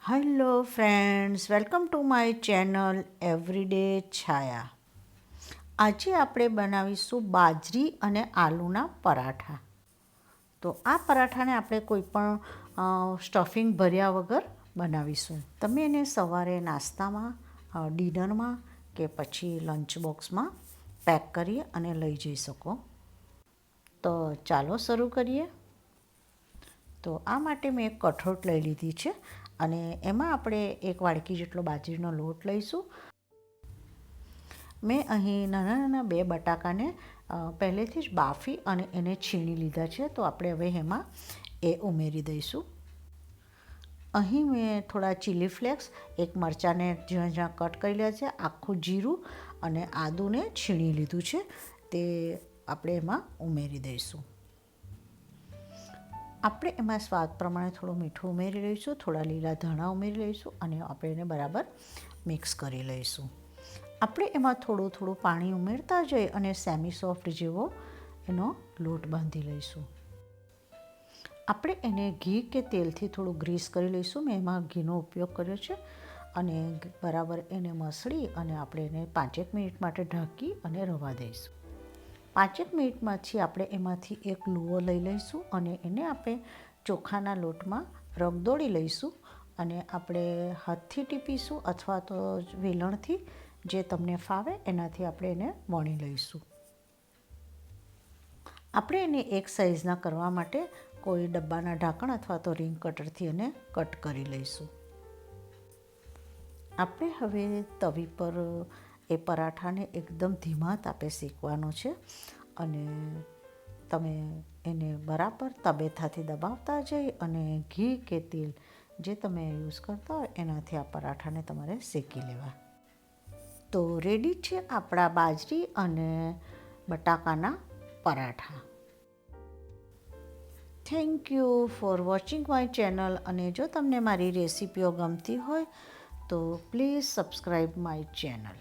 Hello friends, welcome to my channel everyday Chhaya. આજે આપણે બનાવીશું બાજરી અને આલુના પરાઠા. તો આ પરાઠાને આપણે કોઈ પણ સ્ટફિંગ ભર્યા વગર બનાવીશું. તમે એને સવારે નાસ્તામાં, ડિનરમાં કે પછી લંચ બોક્સમાં પેક કરી અને લઈ જઈ શકો. તો ચાલો શરૂ કરીએ. તો આ માટે મેં એક કઠોળ લઈ લીધી છે અને એમાં આપણે 1 વાડકી જેટલો બાજરીનો લોટ લઈશું. મેં અહીં નાના નાના 2 બટાકાને પહેલેથી જ બાફી અને એને છીણી લીધા છે. તો આપણે હવે એમાં એ ઉમેરી દઈશું. અહીં મેં થોડા ચીલી ફ્લેક્સ, 1 મરચાંને ઝીણા ઝીણા કટ કરી લીધા છે, આખું જીરું અને આદુને છીણી લીધું છે, તે આપણે એમાં ઉમેરી દઈશું. આપણે એમાં સ્વાદ પ્રમાણે થોડું મીઠું ઉમેરી લઈશું, થોડા લીલા ધાણા ઉમેરી લઈશું અને આપણે એને બરાબર મિક્સ કરી લઈશું. આપણે એમાં થોડું થોડું પાણી ઉમેરતા જઈ અને સેમી સોફ્ટ જેવો એનો લોટ બાંધી લઈશું. આપણે એને ઘી કે તેલથી થોડું ગ્રીસ કરી લઈશું. મેં એમાં ઘીનો ઉપયોગ કર્યો છે અને બરાબર એને મસળી અને આપણે એને 5 મિનિટ માટે ઢાંકી અને રવા દઈશું. 5 મિનિટમાંથી આપણે એમાંથી એક લુઓ લઈ લઈશું અને એને આપણે ચોખાના લોટમાં રગદોળી લઈશું અને આપણે હાથથી ટીપીશું અથવા તો વેલણથી, જે તમને ફાવે એનાથી આપણે એને વણી લઈશું. આપણે એને એક સાઈઝના કરવા માટે કોઈ ડબ્બાના ઢાંકણ અથવા તો રિંગ કટરથી એને કટ કરી લઈશું. આપણે હવે તવી પર એ પરાઠાને એકદમ ધીમા તાપે શેકવાનો છે અને તમે એને બરાબર તબેથાથી દબાવતા જઈ અને ઘી કે તેલ જે તમે યુઝ કરતા હોય એનાથી આ પરાઠાને તમારે શેકી લેવા. તો રેડી છે આપણા બાજરી અને બટાકાના paratha. Thank you for watching my channel. અને જો તમને મારી રેસિપીઓ ગમતી હોય તો પ્લીઝ સબસ્ક્રાઈબ માય ચેનલ.